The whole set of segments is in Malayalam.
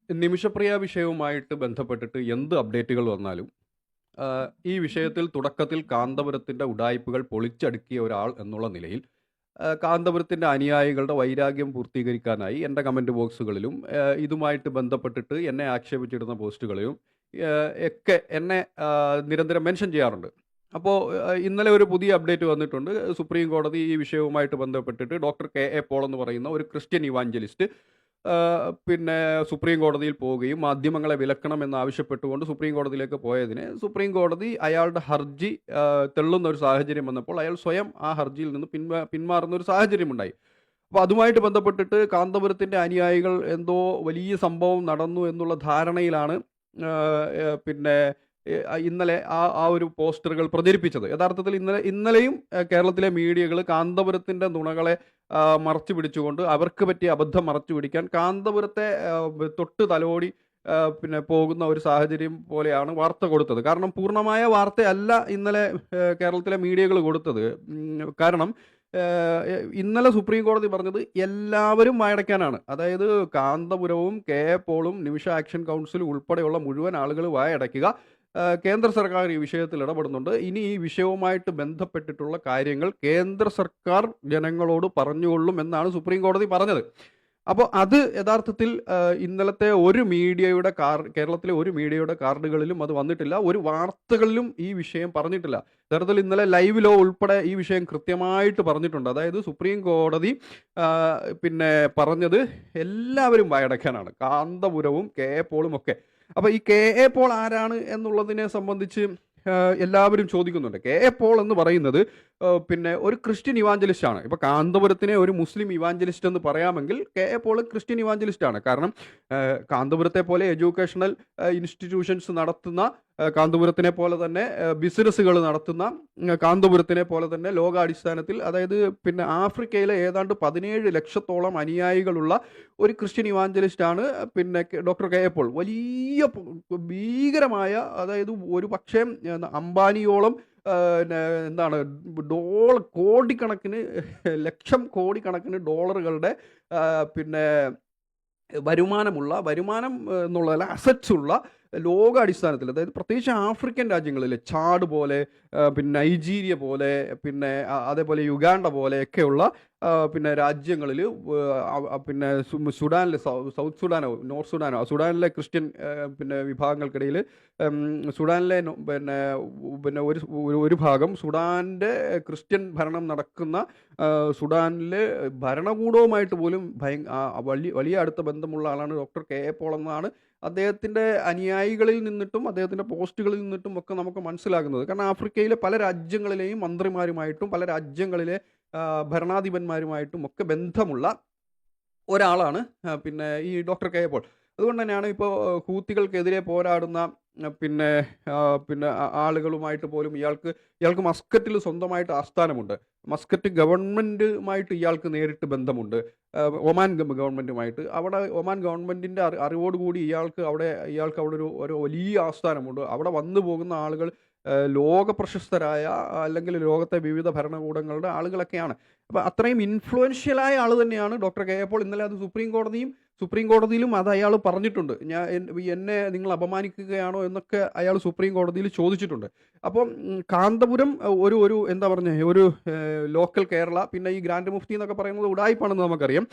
നിമിഷപ്രിയ വിഷയവുമായിട്ട് ബന്ധപ്പെട്ടിട്ട് എന്ത് അപ്ഡേറ്റുകൾ വന്നാലും ഈ വിഷയത്തിൽ തുടക്കത്തിൽ കാന്തപുരത്തിൻ്റെ ഉഡായിപ്പുകൾ പൊളിച്ചടുക്കിയ ഒരാൾ എന്നുള്ള നിലയിൽ കാന്തപുരത്തിൻ്റെ അനുയായികളുടെ വൈരാഗ്യം പൂർത്തീകരിക്കാനായി എൻ്റെ കമൻറ്റ് ബോക്സുകളിലും ഇതുമായിട്ട് ബന്ധപ്പെട്ടിട്ട് എന്നെ ആക്ഷേപിച്ചിടുന്ന പോസ്റ്റുകളിലും ഒക്കെ എന്നെ നിരന്തരം മെൻഷൻ ചെയ്യാറുണ്ട്. അപ്പോൾ ഇന്നലെ ഒരു പുതിയ അപ്ഡേറ്റ് വന്നിട്ടുണ്ട്. സുപ്രീം കോടതി ഈ വിഷയവുമായിട്ട് ബന്ധപ്പെട്ടിട്ട് ഡോക്ടർ കെ എ പോൾ എന്ന് പറയുന്ന ഒരു ക്രിസ്ത്യൻ ഇവാഞ്ചലിസ്റ്റ് പിന്നെ സുപ്രീം കോടതിയിൽ പോവുകയും മാധ്യമങ്ങളെ വിലക്കണമെന്ന് ആവശ്യപ്പെട്ടുകൊണ്ട് സുപ്രീം കോടതിയിലേക്ക് പോയതിന് സുപ്രീം കോടതി അയാളുടെ ഹർജി തള്ളുന്ന ഒരു സാഹചര്യം വന്നപ്പോൾ അയാൾ സ്വയം ആ ഹർജിയിൽ നിന്ന് പിന്മാറുന്ന ഒരു സാഹചര്യമുണ്ടായി. അപ്പോൾ അതുമായിട്ട് ബന്ധപ്പെട്ടിട്ട് കാന്തപുരത്തിൻ്റെ അനുയായികൾ എന്തോ വലിയ സംഭവം നടന്നു എന്നുള്ള ധാരണയിലാണ് പിന്നെ ഇന്നലെ ആ ഒരു പോസ്റ്ററുകൾ പ്രചരിപ്പിച്ചത്. യഥാർത്ഥത്തിൽ ഇന്നലെയും കേരളത്തിലെ മീഡിയകൾ കാന്തപുരത്തിൻ്റെ നുണകളെ മറച്ചു പിടിച്ചുകൊണ്ട് അവർക്ക് പറ്റിയ അബദ്ധം മറച്ചു പിടിക്കാൻ കാന്തപുരത്തെ തൊട്ട് തലോടി പിന്നെ പോകുന്ന ഒരു സാഹചര്യം പോലെയാണ് വാർത്ത കൊടുത്തത്. കാരണം പൂർണ്ണമായ വാർത്തയല്ല ഇന്നലെ കേരളത്തിലെ മീഡിയകൾ കൊടുത്തത്. കാരണം ഇന്നലെ സുപ്രീം കോടതി പറഞ്ഞത് എല്ലാവരും വായടയ്ക്കാനാണ്. അതായത് കാന്തപുരവും കെ എ പോളും നിമിഷ ആക്ഷൻ കൗൺസിൽ ഉൾപ്പെടെയുള്ള മുഴുവൻ ആളുകൾ വായടയ്ക്കുക. കേന്ദ്ര സർക്കാർ ഈ വിഷയത്തിൽ ഇടപെടുന്നുണ്ട്. ഇനി ഈ വിഷയവുമായിട്ട് ബന്ധപ്പെട്ടിട്ടുള്ള കാര്യങ്ങൾ കേന്ദ്ര സർക്കാർ ജനങ്ങളോട് പറഞ്ഞുകൊള്ളും എന്നാണ് സുപ്രീം കോടതി പറഞ്ഞത്. അപ്പോൾ അത് യഥാർത്ഥത്തിൽ ഇന്നലത്തെ ഒരു മീഡിയയുടെ കേരളത്തിലെ ഒരു മീഡിയയുടെ കാർഡുകളിലും അത് വന്നിട്ടില്ല. ഒരു വാർത്തകളിലും ഈ വിഷയം പറഞ്ഞിട്ടില്ല. യഥാർത്ഥത്തിൽ ഇന്നലെ ലൈവിലോ ഉൾപ്പെടെ ഈ വിഷയം കൃത്യമായിട്ട് പറഞ്ഞിട്ടുണ്ട്. അതായത് സുപ്രീം കോടതി പിന്നെ പറഞ്ഞത് എല്ലാവരും വായടക്കാനാണ്, കാന്തപുരവും കെ എ പോളും ഒക്കെ. അപ്പോൾ ഈ കെ എ പോൾ ആരാണ് എന്നുള്ളതിനെ സംബന്ധിച്ച് എല്ലാവരും ചോദിക്കുന്നുണ്ട്. കെ എ പോൾ എന്ന് പറയുന്നത് പിന്നെ ഒരു ക്രിസ്ത്യൻ ഇവാഞ്ചലിസ്റ്റ് ആണ്. ഇപ്പോൾ കാന്തപുരത്തിനെ ഒരു മുസ്ലിം ഇവാഞ്ചലിസ്റ്റ് എന്ന് പറയാമെങ്കിൽ K A Paul Christian evangelist ആണ്. കാരണം കാന്തപുരത്തെ പോലെ എഡ്യൂക്കേഷണൽ ഇൻസ്റ്റിറ്റ്യൂഷൻസ് നടത്തുന്ന, കാന്തപുരത്തിനെ പോലെ തന്നെ ബിസിനസ്സുകൾ നടത്തുന്ന, കാന്തപുരത്തിനെ പോലെ തന്നെ ലോകാടിസ്ഥാനത്തിൽ, അതായത് പിന്നെ ആഫ്രിക്കയിലെ ഏതാണ്ട് 17 ലക്ഷത്തോളം അനുയായികളുള്ള ഒരു ക്രിസ്ത്യൻ ഇവാഞ്ചലിസ്റ്റ് ആണ് പിന്നെ ഡോക്ടർ കെ എ പോൾ. വലിയ ഭീകരമായ, അതായത് ഒരു പക്ഷേ അംബാനിയോളം എന്താണ് കോടിക്കണക്കിന് കോടിക്കണക്കിന് ഡോളറുകളുടെ പിന്നെ വരുമാനം എന്നുള്ളതല്ല, അസറ്റ്സ് ഉള്ള ലോകാടിസ്ഥാനത്തിൽ, അതായത് പ്രത്യേകിച്ച് ആഫ്രിക്കൻ രാജ്യങ്ങളിൽ ചാഡ് പോലെ, പിന്നെ നൈജീരിയ പോലെ, പിന്നെ അതേപോലെ യുഗാണ്ട പോലെയൊക്കെയുള്ള പിന്നെ രാജ്യങ്ങളിൽ, പിന്നെ സുഡാനിലെ സൗത്ത് സുഡാനോ നോർത്ത് സുഡാനോ, സുഡാനിലെ ക്രിസ്ത്യൻ പിന്നെ വിഭാഗങ്ങൾക്കിടയിൽ സുഡാനിലെ പിന്നെ ഒരു ഭാഗം സുഡാൻ്റെ ക്രിസ്ത്യൻ ഭരണം നടക്കുന്ന സുഡാനിലെ ഭരണകൂടവുമായിട്ട് പോലും വലിയ അടുത്ത ബന്ധമുള്ള ആളാണ് ഡോക്ടർ കെ എ പോൾ എന്നാണ് അദ്ദേഹത്തിൻ്റെ അനുയായികളിൽ നിന്നിട്ടും അദ്ദേഹത്തിൻ്റെ പോസ്റ്റുകളിൽ നിന്നിട്ടും ഒക്കെ നമുക്ക് മനസ്സിലാകുന്നത്. കാരണം ആഫ്രിക്കയിലെ പല രാജ്യങ്ങളിലെയും മന്ത്രിമാരുമായിട്ടും പല രാജ്യങ്ങളിലെ ഭരണാധിപന്മാരുമായിട്ടും ഒക്കെ ബന്ധമുള്ള ഒരാളാണ് പിന്നെ ഈ ഡോക്ടർ കെ എ പോൾ. അതുകൊണ്ട് തന്നെയാണ് ഇപ്പോൾ ഹൂത്തികൾക്കെതിരെ പോരാടുന്ന പിന്നെ പിന്നെ ആളുകളുമായിട്ട് പോലും ഇയാൾക്ക് മസ്കറ്റിൽ സ്വന്തമായിട്ട് ആസ്ഥാനമുണ്ട്. മസ്കറ്റ് ഗവൺമെൻറ്റുമായിട്ട് ഇയാൾക്ക് നേരിട്ട് ബന്ധമുണ്ട്, ഒമാൻ ഗവൺമെൻറ്റുമായിട്ട്. അവിടെ ഒമാൻ ഗവൺമെൻറ്റിൻ്റെ അറിവോടുകൂടി ഇയാൾക്ക് അവിടെ ഒരു വലിയ ആസ്ഥാനമുണ്ട്. അവിടെ വന്നു പോകുന്ന ആളുകൾ ലോക പ്രശസ്തരായ, അല്ലെങ്കിൽ ലോകത്തെ വിവിധ ഭരണകൂടങ്ങളുടെ ആളുകളൊക്കെയാണ്. അപ്പോൾ അത്രയും ഇൻഫ്ലുവൻഷ്യലായ ആൾ തന്നെയാണ് ഡോക്ടർ കെ എ പോൾ. ഇന്നലെ അത് സുപ്രീം കോടതിയിലും അത് അയാൾ പറഞ്ഞിട്ടുണ്ട്. എന്നെ നിങ്ങൾ അപമാനിക്കുകയാണോ എന്നൊക്കെ അയാൾ സുപ്രീം കോടതിയിൽ ചോദിച്ചിട്ടുണ്ട്. അപ്പം കാന്തപുരം ഒരു എന്താ പറഞ്ഞ ഒരു ലോക്കൽ കേരള, പിന്നെ ഈ ഗ്രാൻഡ് മുഫ്തി എന്നൊക്കെ പറയുന്നത് ഉഡായിപ്പാണെന്ന് നമുക്കറിയാം.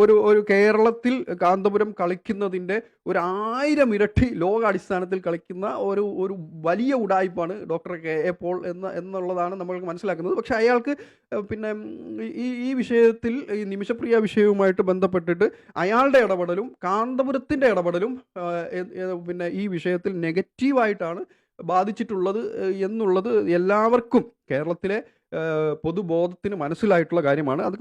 ഒരു കേരളത്തിൽ കാന്തപുരം കളിക്കുന്നതിൻ്റെ 1000 ഇരട്ടി ലോകാടിസ്ഥാനത്തിൽ കളിക്കുന്ന ഒരു വലിയ ഉഡായിപ്പാണ് ഡോക്ടർ കെ എ പോൾ എന്നുള്ളതാണ് നമ്മൾക്ക് മനസ്സിലാക്കുന്നത്. പക്ഷേ അയാൾക്ക് പിന്നെ ഈ വിഷയത്തിൽ, ഈ നിമിഷപ്രിയ വിഷയവുമായിട്ട് ബന്ധപ്പെട്ടിട്ട് അയാളുടെ ഇടപെടലും കാന്തപുരത്തിൻ്റെ ഇടപെടലും പിന്നെ ഈ വിഷയത്തിൽ നെഗറ്റീവായിട്ടാണ് ബാധിച്ചിട്ടുള്ളത് എന്നുള്ളത് എല്ലാവർക്കും കേരളത്തിലെ പൊതുബോധത്തിന് മനസ്സിലായിട്ടുള്ള കാര്യമാണ്. അത്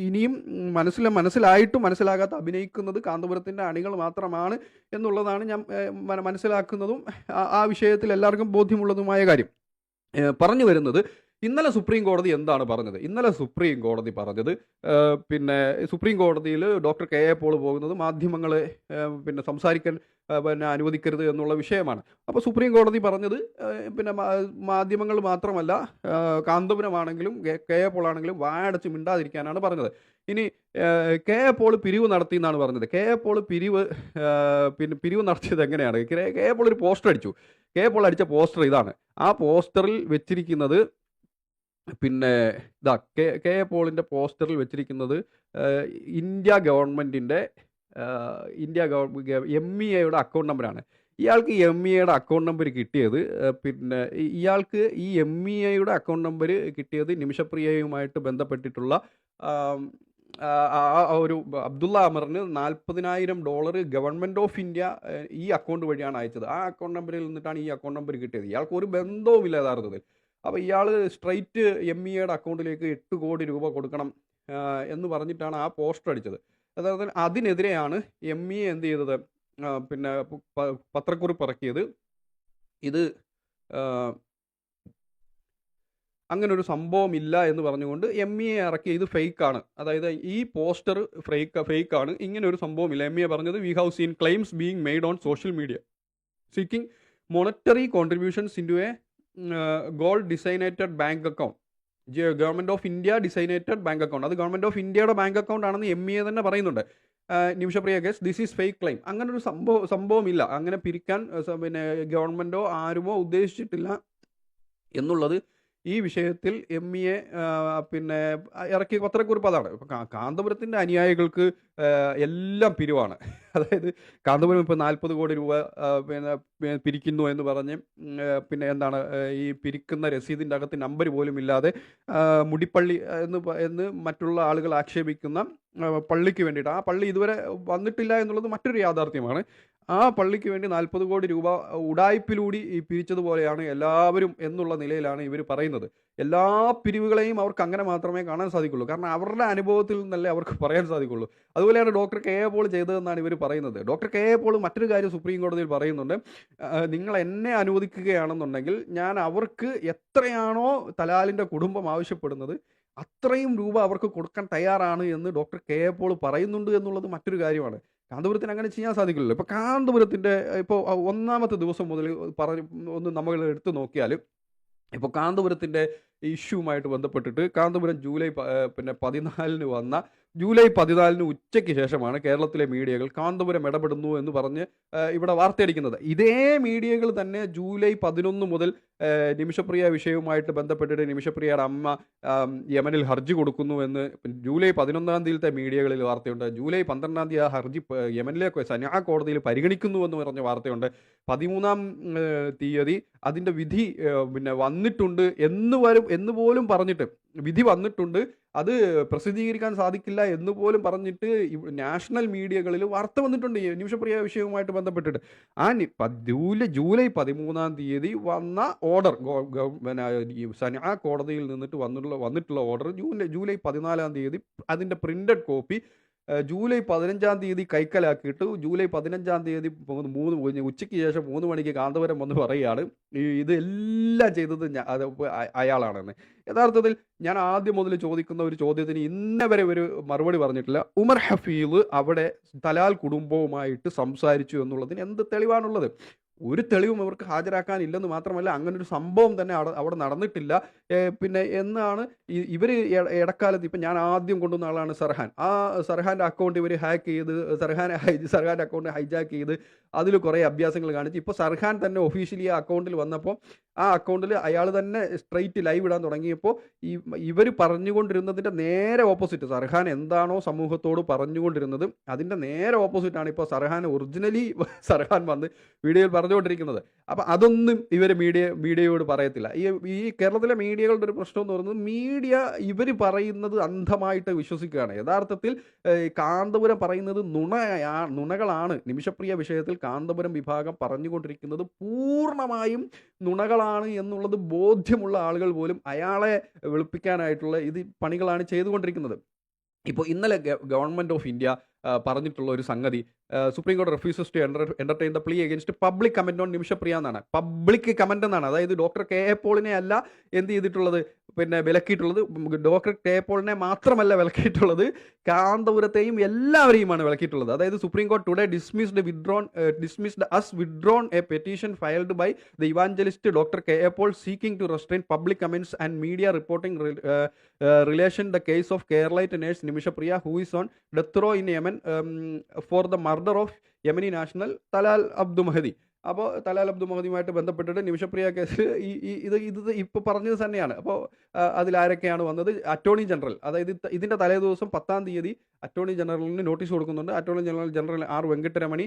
ഇനിയും മനസ്സിലായിട്ടും മനസ്സിലാകാത്ത അഭിനയിക്കുന്നത് കാന്തപുരത്തിൻ്റെ അണികൾ മാത്രമാണ് എന്നുള്ളതാണ് ഞാൻ മനസ്സിലാക്കുന്നതും ആ വിഷയത്തിൽ എല്ലാവർക്കും ബോധ്യമുള്ളതുമായ കാര്യം. പറഞ്ഞു വരുന്നത്, ഇന്നലെ സുപ്രീം കോടതി എന്താണ് പറഞ്ഞത്? ഇന്നലെ സുപ്രീം കോടതി പറഞ്ഞത് പിന്നെ സുപ്രീം കോടതിയിൽ ഡോക്ടർ കെ എ പോൾ പോകുന്നത് മാധ്യമങ്ങളെ പിന്നെ സംസാരിക്കാൻ പിന്നെ അനുവദിക്കരുത് എന്നുള്ള വിഷയമാണ്. അപ്പോൾ സുപ്രീം കോടതി പറഞ്ഞത് പിന്നെ മാധ്യമങ്ങൾ മാത്രമല്ല, കാന്തപുരമാണെങ്കിലും കെ എ പോൾ ആണെങ്കിലും വായടച്ച് മിണ്ടാതിരിക്കാനാണ് പറഞ്ഞത്. ഇനി കെ എ പോൾ പിരിവ് നടത്തി എന്നാണ് പറഞ്ഞത്. കെ എ പോൾ പിന്നെ പിരിവ് നടത്തിയത് എങ്ങനെയാണ്? കെ എ പോൾ ഒരു പോസ്റ്റർ അടിച്ചു. കെ എ പോൾ അടിച്ച പോസ്റ്റർ ഇതാണ്. ആ പോസ്റ്ററിൽ വെച്ചിരിക്കുന്നത് പിന്നെ ഇതാ കെ എ പോളിൻ്റെ പോസ്റ്ററിൽ വെച്ചിരിക്കുന്നത് ഇന്ത്യ ഗവൺമെൻറ്റിൻ്റെ MEA-യുടെ അക്കൗണ്ട് നമ്പറാണ്. ഇയാൾക്ക് ഈ MEA-യുടെ അക്കൗണ്ട് നമ്പർ കിട്ടിയത് പിന്നെ ഇയാൾക്ക് ഈ MEA-യുടെ അക്കൗണ്ട് നമ്പർ കിട്ടിയത് നിമിഷപ്രിയയുമായിട്ട് ബന്ധപ്പെട്ടിട്ടുള്ള ഒരു അബ്ദുള്ള അമറിന് $40,000 ഗവൺമെൻറ് ഓഫ് ഇന്ത്യ ഈ അക്കൗണ്ട് വഴിയാണ് അയച്ചത്. ആ അക്കൗണ്ട് നമ്പറിൽ നിന്നിട്ടാണ് ഈ അക്കൗണ്ട് നമ്പർ കിട്ടിയത്. ഇയാൾക്ക് ഒരു ബന്ധവുമില്ല യഥാർത്ഥത്തിൽ. അപ്പോൾ ഇയാൾ സ്ട്രൈറ്റ് MEA-യുടെ അക്കൗണ്ടിലേക്ക് 8 കോടി രൂപ കൊടുക്കണം എന്ന് പറഞ്ഞിട്ടാണ് ആ പോസ്റ്റർ അടിച്ചത്. യഥാർത്ഥത്തിൽ അതിനെതിരെയാണ് MEA എന്ത് ചെയ്തത്? പിന്നെ പത്രക്കുറിപ്പ് ഇറക്കിയത്. ഇത് അങ്ങനൊരു സംഭവം ഇല്ല എന്ന് പറഞ്ഞുകൊണ്ട് MEA ഇറക്കി ഇത് ഫേക്കാണ്, അതായത് ഈ പോസ്റ്റർ ഫേക്കാണ്, ഇങ്ങനെ ഒരു സംഭവമില്ല. MEA പറഞ്ഞത് we have seen claims being made on social media seeking monetary contributions into a gold designated bank account, government of India designated bank account. അത് ഗവൺമെൻറ് ഓഫ് ഇന്ത്യയുടെ ബാങ്ക് അക്കൗണ്ട് ആണെന്ന് MEA തന്നെ പറയുന്നുണ്ട്. Nimisha Priya case this is fake claim. അങ്ങനൊരു സംഭവമില്ല. അങ്ങനെ പിരിക്കാൻ പിന്നെ ഗവൺമെൻറ്റോ ആരുമോ ഉദ്ദേശിച്ചിട്ടില്ല എന്നുള്ളത് ഈ വിഷയത്തിൽ MEA പിന്നെ ഇറക്കിയ പത്രക്കുറിപ്പ് അതാണ്. ഇപ്പം കാന്തപുരത്തിൻ്റെ അനുയായികൾക്ക് എല്ലാം പിരിവാണ്. അതായത് കാന്തപുരം ഇപ്പോൾ 40 കോടി രൂപ പിന്നെ പിരിക്കുന്നു എന്ന് പറഞ്ഞ് പിന്നെ എന്താണ് ഈ പിരിക്കുന്ന രസീതിൻ്റെ അകത്ത് നമ്പർ പോലും ഇല്ലാതെ മുടിപ്പള്ളി എന്ന് മറ്റുള്ള ആളുകൾ ആക്ഷേപിക്കുന്ന പള്ളിക്ക് വേണ്ടിയിട്ട്, ആ പള്ളി ഇതുവരെ വന്നിട്ടില്ല എന്നുള്ളത് മറ്റൊരു യാഥാർത്ഥ്യമാണ്. ആ പള്ളിക്ക് വേണ്ടി 40 കോടി രൂപ ഉടായ്പിലൂടെ ഈ പിരിച്ചതുപോലെയാണ് എല്ലാവരും എന്നുള്ള നിലയിലാണ് ഇവർ പറയുന്നത്. എല്ലാ പിരിവുകളെയും അവർക്ക് അങ്ങനെ മാത്രമേ കാണാൻ സാധിക്കുള്ളൂ. കാരണം അവരുടെ അനുഭവത്തിൽ നിന്നല്ലേ അവർക്ക് പറയാൻ സാധിക്കുള്ളൂ. അതുപോലെയാണ് ഡോക്ടർ കെ എ പോൾ ചെയ്തതെന്നാണ് ഇവർ പറയുന്നത്. ഡോക്ടർ കെ എ പോൾ മറ്റൊരു കാര്യം സുപ്രീം കോടതിയിൽ പറയുന്നുണ്ട്. നിങ്ങൾ എന്നെ അനുവദിക്കുകയാണെന്നുണ്ടെങ്കിൽ ഞാൻ അവർക്ക് എത്രയാണോ തലാലിൻ്റെ കുടുംബം ആവശ്യപ്പെടുന്നത് അത്രയും രൂപ അവർക്ക് കൊടുക്കാൻ തയ്യാറാണ് എന്ന് ഡോക്ടർ കെ എ പോൾ പറയുന്നുണ്ട് എന്നുള്ളത് മറ്റൊരു കാര്യമാണ്. കാന്തപുരത്തിന് അങ്ങനെ ചെയ്യാൻ സാധിക്കില്ലല്ലോ. ഇപ്പോൾ കാന്തപുരത്തിൻ്റെ ഇപ്പോൾ ഒന്നാമത്തെ ദിവസം മുതൽ ഒന്ന് നമ്മൾ എടുത്തു നോക്കിയാൽ, ഇപ്പോൾ കാന്തപുരത്തിൻ്റെ ഇഷ്യൂവുമായിട്ട് ബന്ധപ്പെട്ടിട്ട് കാന്തപുരം ജൂലൈ 14 വന്ന ജൂലൈ 14 ഉച്ചയ്ക്ക് ശേഷമാണ് കേരളത്തിലെ മീഡിയകൾ കാന്തപുരം ഇടപെടുന്നു എന്ന് പറഞ്ഞ് ഇവിടെ വാർത്തയടിക്കുന്നത്. ഇതേ മീഡിയകൾ തന്നെ ജൂലൈ 11 മുതൽ നിമിഷപ്രിയ വിഷയവുമായിട്ട് ബന്ധപ്പെട്ടിട്ട് നിമിഷപ്രിയയുടെ അമ്മ യമനിൽ ഹർജി കൊടുക്കുന്നു എന്ന് ജൂലൈ 11 തീയതിയിലത്തെ മീഡിയകളിൽ വാർത്തയുണ്ട്. ജൂലൈ 12 ആ ഹർജി യമനിലെ സനാ കോടതിയിൽ പരിഗണിക്കുന്നു എന്ന് പറഞ്ഞ വാർത്തയുണ്ട്. 13 തീയതി അതിൻ്റെ വിധി പിന്നെ വന്നിട്ടുണ്ട് എന്ന് പോലും പറഞ്ഞിട്ട്, വിധി വന്നിട്ടുണ്ട്, അത് പ്രസിദ്ധീകരിക്കാൻ സാധിക്കില്ല എന്ന് പോലും പറഞ്ഞിട്ട് നാഷണൽ മീഡിയകളിൽ വാർത്ത വന്നിട്ടുണ്ട് ഈ നിമിഷപ്രിയ വിഷയവുമായിട്ട് ബന്ധപ്പെട്ടിട്ട്. ജൂലൈ 13 തീയതി വന്ന ഓർഡർ, പിന്നെ സനാ കോടതിയിൽ നിന്നിട്ട് വന്നിട്ടുള്ള ഓർഡർ ജൂലൈ 14 തീയതി അതിൻ്റെ പ്രിൻ്റഡ് കോപ്പി ജൂലൈ 15 തീയതി കൈക്കലാക്കിയിട്ട് ജൂലൈ 15 തീയതി ഉച്ചയ്ക്ക് ശേഷം 3 മണിക്ക് കാന്തപുരം വന്ന് പറയുകയാണ് ഇതെല്ലാം ചെയ്തത് അയാളാണെന്ന്. യഥാർത്ഥത്തിൽ ഞാൻ ആദ്യം മുതൽ ചോദിക്കുന്ന ഒരു ചോദ്യത്തിന് ഇന്നവരെ ഒരു മറുപടി പറഞ്ഞിട്ടില്ല. ഉമർ ഹഫീദ് അവിടെ തലാൽ കുടുംബവുമായിട്ട് സംസാരിച്ചു എന്നുള്ളതിന് എന്ത് തെളിവാണുള്ളത്? ഒരു തെളിവും ഇവർക്ക് ഹാജരാക്കാനില്ലെന്ന് മാത്രമല്ല അങ്ങനൊരു സംഭവം തന്നെ അവിടെ നടന്നിട്ടില്ല. പിന്നെ എന്നാണ് ഇവർ ഇടക്കാലത്ത്, ഇപ്പം ഞാൻ ആദ്യം കൊണ്ടുവന്ന ആളാണ് സർഹാൻ. ആ സർഹാൻ്റെ അക്കൗണ്ട് ഇവർ ഹാക്ക് ചെയ്ത് സർഹാൻ്റെ അക്കൗണ്ട് ഹൈജാക്ക് ചെയ്ത് അതിൽ കുറേ അഭ്യാസങ്ങൾ കാണിച്ച് ഇപ്പോൾ സർഹാൻ തന്നെ ഒഫീഷ്യലി ആ അക്കൗണ്ടിൽ വന്നപ്പോൾ ആ അക്കൗണ്ടിൽ അയാൾ തന്നെ സ്ട്രെയിറ്റ് ലൈവ് ഇടാൻ തുടങ്ങിയപ്പോൾ ഇവർ പറഞ്ഞുകൊണ്ടിരുന്നതിൻ്റെ നേരെ ഓപ്പോസിറ്റ്, സർഹാൻ എന്താണോ സമൂഹത്തോട് പറഞ്ഞുകൊണ്ടിരുന്നത് അതിൻ്റെ നേരെ ഓപ്പോസിറ്റാണ് ഇപ്പോൾ ഒറിജിനലി സർഹാൻ വന്ന് വീഡിയോയിൽ പറഞ്ഞുകൊണ്ടിരിക്കുന്നത്. അപ്പം അതൊന്നും ഇവർ മീഡിയയോട് പറയത്തില്ല. ഈ കേരളത്തിലെ മീഡിയകളുടെ ഒരു പ്രശ്നം എന്ന് പറയുന്നത് മീഡിയ ഇവർ പറയുന്നത് അന്ധമായിട്ട് വിശ്വസിക്കുകയാണ്. യഥാർത്ഥത്തിൽ കാന്തപുരം പറയുന്നത് നുണകളാണ്. നിമിഷപ്രിയ വിഷയത്തിൽ കാന്തപുരം വിഭാഗം പറഞ്ഞുകൊണ്ടിരിക്കുന്നത് പൂർണ്ണമായും നുണകളാണ് എന്നുള്ളത് ബോധ്യമുള്ള ആളുകൾ പോലും അയാളെ വെളുപ്പിക്കാനായിട്ടുള്ള പണികളാണ് ചെയ്തുകൊണ്ടിരിക്കുന്നത്. ഇപ്പോൾ ഇന്നലെ ഗവൺമെൻറ് ഓഫ് ഇന്ത്യ പറഞ്ഞിട്ടുള്ള ഒരു സംഗതി, സുപ്രീം കോടതി refuses to entertain the plea against public comment on Nimisha Priya എന്നാണ്. പബ്ലിക് കമന്റ് എന്നാണ്. അതായത് ഡോക്ടർ കെ എ പോളിനെ അല്ല എന്ത് ചെയ്തിട്ടുള്ളത്, പിന്നെ വിലക്കിയിട്ടുള്ളത്. ഡോക്ടർ കെ എ പോളിനെ മാത്രമല്ല വിലക്കിയിട്ടുള്ളത്, കാന്തപുരത്തെയും എല്ലാവരെയുമാണ് വിലക്കിയിട്ടുള്ളത്. അതായത് supreme court today withdrawn a petition filed by the evangelist doctor K A Paul seeking to restrain public comments and media reporting relation the case of Keralite nurse Nimishapriya who is on death row in Yemen for the murder of Yemeni national Talal Abdu Mahdi. അപ്പോൾ തലാൽ അബ്ദു മഹദിയുമായിട്ട് ബന്ധപ്പെട്ടിട്ട് നിമിഷപ്രിയ കേസ് ഇത് ഇപ്പോൾ പറഞ്ഞത് തന്നെയാണ്. അപ്പോൾ അതിലാരൊക്കെയാണ് വന്നത്? അറ്റോർണി ജനറൽ, അതായത് ഇതിൻ്റെ തലേ ദിവസം 10-ാം തീയതി അറ്റോർണി ജനറലിന് നോട്ടീസ് കൊടുക്കുന്നുണ്ട്. Attorney general R Venkataramani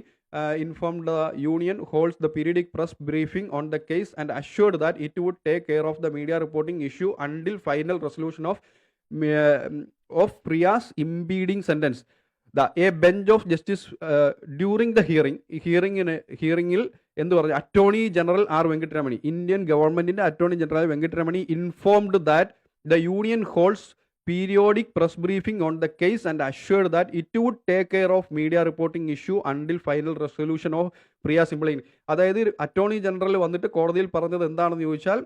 informed the union holds the periodic press briefing on the case and assured that it would take care of the media reporting issue until final resolution of Priya's impeding sentence. A bench of justice during the hearingil എന്ത് പറഞ്ഞു, attorney general R Venkataramani, Indian ഗവൺമെന്റിന്റെ attorney general Venkataramani informed that the union holds periodic press briefing on the case and assured that it would take care of media reporting issue until final resolution of Priya's impeding. അതായത് അറ്റോർണി ജനറൽ വന്നിട്ട് കോടതിയിൽ പറഞ്ഞത് എന്താണെന്ന് ചോദിച്ചാൽ,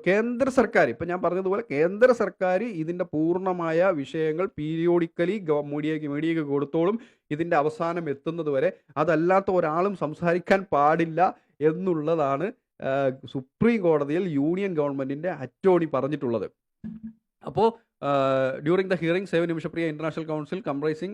കേന്ദ്ര സർക്കാർ, ഇപ്പം ഞാൻ പറഞ്ഞതുപോലെ കേന്ദ്ര സർക്കാർ ഇതിൻ്റെ പൂർണ്ണമായ വിഷയങ്ങൾ പീരിയോഡിക്കലി മീഡിയയ്ക്ക് കൊടുത്തോളും, ഇതിൻ്റെ അവസാനം എത്തുന്നത് വരെ അതല്ലാത്ത ഒരാളും സംസാരിക്കാൻ പാടില്ല എന്നുള്ളതാണ് സുപ്രീം കോടതിയിൽ യൂണിയൻ ഗവൺമെൻറ്റിൻ്റെ അറ്റോർണി പറഞ്ഞിട്ടുള്ളത്. അപ്പോൾ during the hearing, Save Nimishapriya International Council comprising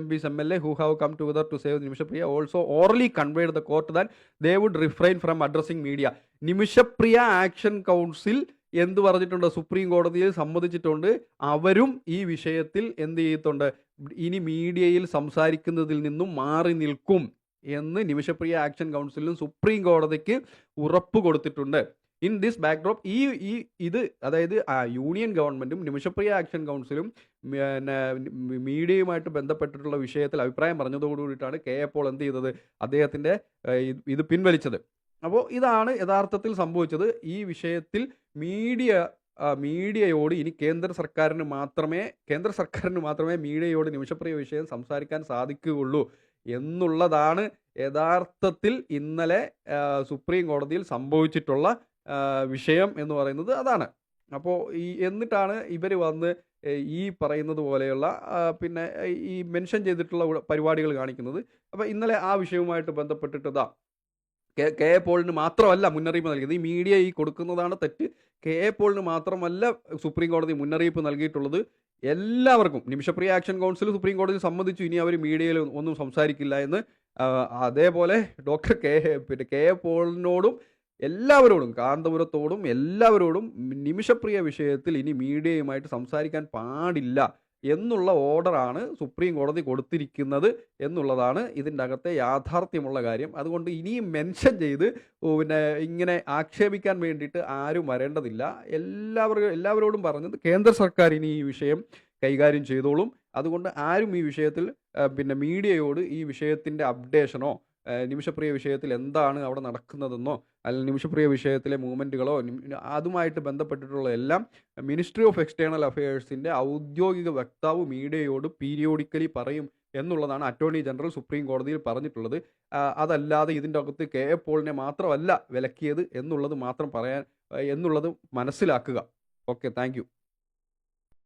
MPs MLA who have come together to save Nimishapriya also orally conveyed the court that they would refrain from addressing media. Nimisha Priya action council എന്ത് പറഞ്ഞിട്ടുണ്ട്? സുപ്രീം കോടതിയിൽ സമ്മതിച്ചിട്ടുണ്ട്. അവരും ഈ വിഷയത്തിൽ എന്ത് ചെയ്തിട്ടുണ്ട്? ഇനി മീഡിയയിൽ സംസാരിക്കുന്നതിൽ നിന്നും മാറി നിൽക്കും എന്ന് നിമിഷപ്രിയ ആക്ഷൻ കൗൺസിലും സുപ്രീം കോടതിക്ക് ഉറപ്പ് കൊടുത്തിട്ടുണ്ട്. ഇൻ ദിസ് ബാക്ക്ഡ്രോപ്പ് ഇത് അതായത് യൂണിയൻ ഗവൺമെൻറ്റും നിമിഷപ്രിയ ആക്ഷൻ കൗൺസിലും പിന്നെ മീഡിയയുമായിട്ട് ബന്ധപ്പെട്ടിട്ടുള്ള വിഷയത്തിൽ അഭിപ്രായം പറഞ്ഞതോടുകൂടിയിട്ടാണ് കെ എ പോൾ എന്ത് ചെയ്തത്? അദ്ദേഹത്തിൻ്റെ ഇത് പിൻവലിച്ചത്. അപ്പോൾ ഇതാണ് യഥാർത്ഥത്തിൽ സംഭവിച്ചത്. ഈ വിഷയത്തിൽ മീഡിയയോട് ഇനി കേന്ദ്ര സർക്കാരിന് മാത്രമേ മീഡിയയോട് നിമിഷപ്രിയ വിഷയം സംസാരിക്കാൻ സാധിക്കുകയുള്ളൂ എന്നുള്ളതാണ് യഥാർത്ഥത്തിൽ ഇന്നലെ സുപ്രീം കോടതിയിൽ സംഭവിച്ചിട്ടുള്ള വിഷയം എന്ന് പറയുന്നത് അതാണ്. അപ്പോൾ എന്നിട്ടാണ് ഇവർ വന്ന് ഈ പറയുന്നത് പോലെയുള്ള പിന്നെ ഈ മെൻഷൻ ചെയ്തിട്ടുള്ള പരിപാടികൾ കാണിക്കുന്നത്. അപ്പോൾ ഇന്നലെ ആ വിഷയവുമായിട്ട് ബന്ധപ്പെട്ടിട്ട് കെ എ പോളിന് മാത്രമല്ല മുന്നറിയിപ്പ് നൽകിയത്, ഈ മീഡിയ ഈ കൊടുക്കുന്നതാണ് തെറ്റ്. കെ എ പോളിന് മാത്രമല്ല സുപ്രീം കോടതി മുന്നറിയിപ്പ് നൽകിയിട്ടുള്ളത്, എല്ലാവർക്കും. നിമിഷപ്രിയ ആക്ഷൻ കൗൺസിൽ സുപ്രീം കോടതി സമ്മതിച്ചു ഇനി അവർ മീഡിയയിൽ ഒന്നും സംസാരിക്കില്ല എന്ന്. അതേപോലെ ഡോക്ടർ കെ എ പോളിനോടും എല്ലാവരോടും, കാന്തപുരത്തോടും എല്ലാവരോടും നിമിഷപ്രിയ വിഷയത്തിൽ ഇനി മീഡിയയുമായിട്ട് സംസാരിക്കാൻ പാടില്ല എന്നുള്ള ഓർഡറാണ് സുപ്രീം കോടതി കൊടുത്തിരിക്കുന്നത് എന്നുള്ളതാണ് ഇതിൻ്റെ അകത്തെ യാഥാർത്ഥ്യമുള്ള കാര്യം. അതുകൊണ്ട് ഇനിയും മെൻഷൻ ചെയ്ത് പിന്നെ ഇങ്ങനെ ആക്ഷേപിക്കാൻ വേണ്ടിയിട്ട് ആരും വരേണ്ടതില്ല. എല്ലാവരോടും പറഞ്ഞത് കേന്ദ്ര സർക്കാർ ഇനി ഈ വിഷയം കൈകാര്യം ചെയ്തോളും. അതുകൊണ്ട് ആരും ഈ വിഷയത്തിൽ പിന്നെ മീഡിയയോട് ഈ വിഷയത്തിൻ്റെ അപ്ഡേഷനോ നിമിഷപ്രിയ വിഷയത്തിൽ എന്താണ് അവിടെ നടക്കുന്നതെന്നോ അല്ലെങ്കിൽ നിമിഷപ്രിയ വിഷയത്തിലെ മൂവ്മെൻറ്റുകളോ അതുമായിട്ട് ബന്ധപ്പെട്ടിട്ടുള്ള എല്ലാം മിനിസ്ട്രി ഓഫ് എക്സ്റ്റേണൽ അഫയേഴ്സിൻ്റെ ഔദ്യോഗിക വക്താവ് മീഡിയയോട് പീരിയോഡിക്കലി പറയും എന്നുള്ളതാണ് അറ്റോർണി ജനറൽ സുപ്രീം കോടതിയിൽ പറഞ്ഞിട്ടുള്ളത്. അതല്ലാതെ ഇതിൻ്റെ അകത്ത് കെ എ പോളിനെ മാത്രമല്ല വിലക്കിയത് എന്നുള്ളത് മനസ്സിലാക്കുക. Okay, thank you.